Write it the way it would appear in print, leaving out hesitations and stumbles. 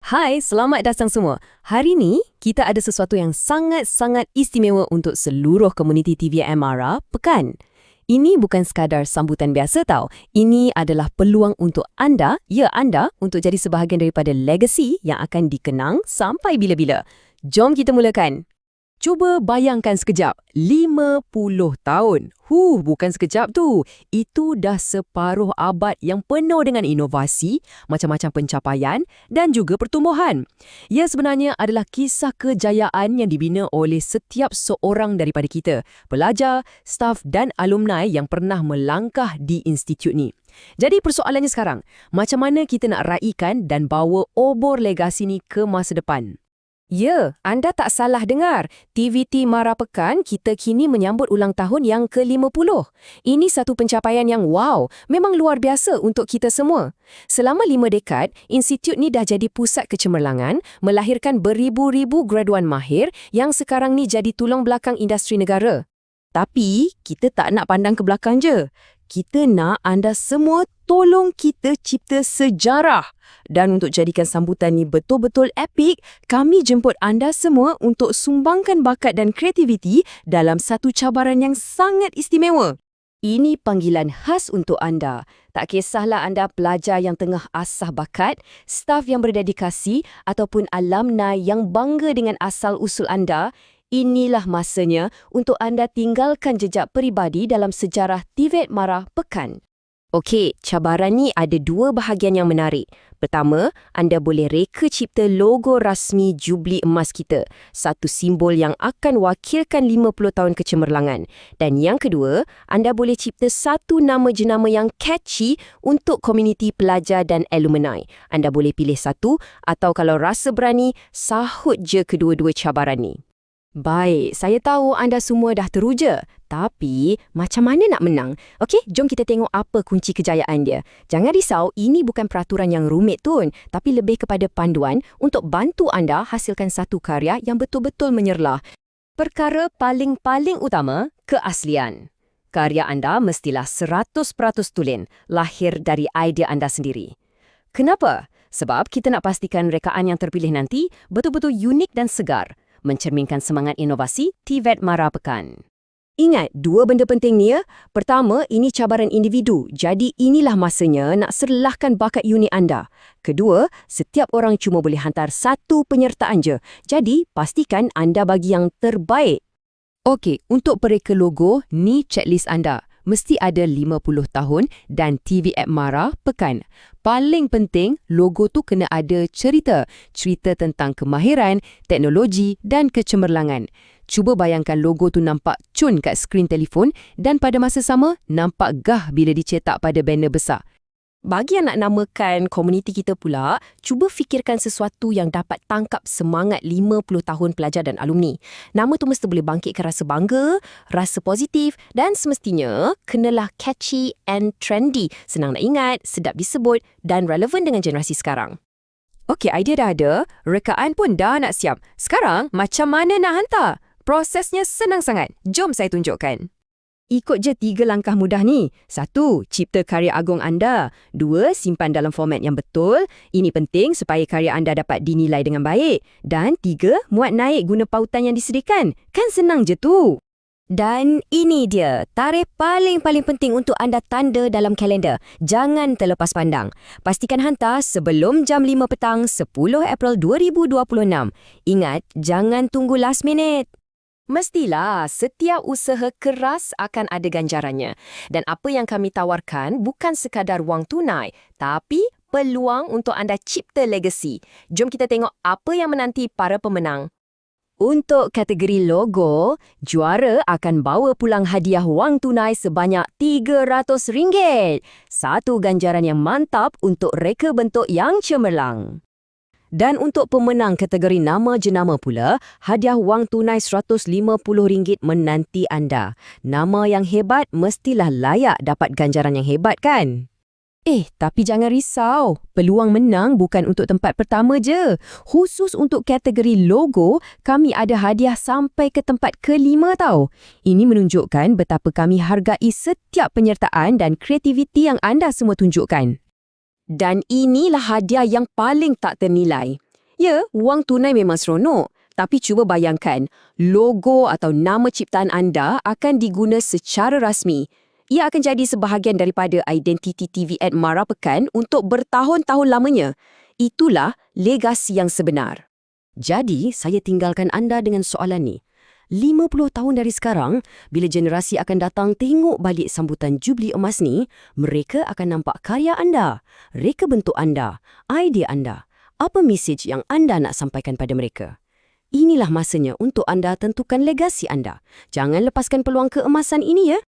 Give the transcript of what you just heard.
Hai, selamat datang semua. Hari ni, kita ada sesuatu yang sangat-sangat istimewa untuk seluruh komuniti TVM Mara Pekan. Ini bukan sekadar sambutan biasa tau. Ini adalah peluang untuk anda, anda, untuk jadi sebahagian daripada legasi yang akan dikenang sampai bila-bila. Jom kita mulakan. Cuba bayangkan sekejap, 50 tahun. Bukan sekejap tu. Itu dah separuh abad yang penuh dengan inovasi, macam-macam pencapaian dan juga pertumbuhan. Ia sebenarnya adalah kisah kejayaan yang dibina oleh setiap seorang daripada kita, pelajar, staf dan alumni yang pernah melangkah di institut ni. Jadi persoalannya sekarang, macam mana kita nak raikan dan bawa obor legasi ni ke masa depan? Ya, anda tak salah dengar. TVT Mara Pekan kita kini menyambut ulang tahun yang ke-50. Ini satu pencapaian yang wow, memang luar biasa untuk kita semua. Selama 5 dekad, institut ni dah jadi pusat kecemerlangan, melahirkan beribu-ribu graduan mahir yang sekarang ni jadi tulang belakang industri negara. Tapi, kita tak nak pandang ke belakang je. Kita nak anda semua tolong kita cipta sejarah. Dan untuk jadikan sambutan ni betul-betul epik, kami jemput anda semua untuk sumbangkan bakat dan kreativiti dalam satu cabaran yang sangat istimewa. Ini panggilan khas untuk anda. Tak kisahlah anda pelajar yang tengah asah bakat, staf yang berdedikasi ataupun alumni yang bangga dengan asal-usul anda. Inilah masanya untuk anda tinggalkan jejak peribadi dalam sejarah TVET Mara Pekan. Okey, cabaran ni ada 2 bahagian yang menarik. Pertama, anda boleh reka cipta logo rasmi Jubli Emas kita, satu simbol yang akan wakilkan 50 tahun kecemerlangan. Dan yang kedua, anda boleh cipta satu nama jenama yang catchy untuk komuniti pelajar dan alumni. Anda boleh pilih satu atau kalau rasa berani, sahut je kedua-dua cabaran ni. Baik, saya tahu anda semua dah teruja. Tapi, macam mana nak menang? Okey, jom kita tengok apa kunci kejayaan dia. Jangan risau, ini bukan peraturan yang rumit Tun, tapi lebih kepada panduan untuk bantu anda hasilkan satu karya yang betul-betul menyerlah. Perkara paling utama, keaslian. Karya anda mestilah 100% tulen, lahir dari idea anda sendiri. Kenapa? Sebab kita nak pastikan rekaan yang terpilih nanti betul-betul unik dan segar, mencerminkan semangat inovasi TVET Mara Pekan. Ingat, 2 benda penting ni ya. Pertama, ini cabaran individu. Jadi inilah masanya nak serlahkan bakat unik anda. Kedua, setiap orang cuma boleh hantar satu penyertaan je. Jadi, pastikan anda bagi yang terbaik. Okey, untuk pereka logo, ni checklist anda. Mesti ada 50 tahun dan TVET Mara Pekan. Paling penting, logo tu kena ada cerita. Cerita tentang kemahiran, teknologi dan kecemerlangan. Cuba bayangkan logo tu nampak cun kat skrin telefon dan pada masa sama, nampak gah bila dicetak pada banner besar. Bagi yang nak namakan komuniti kita pula, cuba fikirkan sesuatu yang dapat tangkap semangat 50 tahun pelajar dan alumni. Nama tu mesti boleh bangkitkan rasa bangga, rasa positif dan semestinya kenalah catchy and trendy. Senang nak ingat, sedap disebut dan relevan dengan generasi sekarang. Okey, idea dah ada, rekaan pun dah nak siap. Sekarang, macam mana nak hantar? Prosesnya senang sangat. Jom saya tunjukkan. Ikut je 3 langkah mudah ni. 1. Cipta karya agung anda. 2. Simpan dalam format yang betul. Ini penting supaya karya anda dapat dinilai dengan baik. Dan 3. Muat naik guna pautan yang disediakan. Kan senang je tu. Dan ini dia, tarikh paling penting untuk anda tanda dalam kalender. Jangan terlepas pandang. Pastikan hantar sebelum jam 5 petang 10 April 2026. Ingat, jangan tunggu last minute. Mestilah, setiap usaha keras akan ada ganjarannya. Dan apa yang kami tawarkan bukan sekadar wang tunai, tapi peluang untuk anda cipta legasi. Jom kita tengok apa yang menanti para pemenang. Untuk kategori logo, juara akan bawa pulang hadiah wang tunai sebanyak RM300. Satu ganjaran yang mantap untuk reka bentuk yang cemerlang. Dan untuk pemenang kategori nama jenama pula, hadiah wang tunai RM150 menanti anda. Nama yang hebat mestilah layak dapat ganjaran yang hebat kan? Tapi jangan risau. Peluang menang bukan untuk tempat pertama je. Khusus untuk kategori logo, kami ada hadiah sampai ke tempat ke-5 tau. Ini menunjukkan betapa kami hargai setiap penyertaan dan kreativiti yang anda semua tunjukkan. Dan inilah hadiah yang paling tak ternilai. Ya, wang tunai memang seronok. Tapi cuba bayangkan, logo atau nama ciptaan anda akan diguna secara rasmi. Ia akan jadi sebahagian daripada identiti TV Mara Pekan untuk bertahun-tahun lamanya. Itulah legasi yang sebenar. Jadi, saya tinggalkan anda dengan soalan ni. 50 tahun dari sekarang, bila generasi akan datang tengok balik sambutan Jubli Emas ni, mereka akan nampak karya anda, reka bentuk anda, idea anda. Apa mesej yang anda nak sampaikan pada mereka? Inilah masanya untuk anda tentukan legasi anda. Jangan lepaskan peluang keemasan ini ya.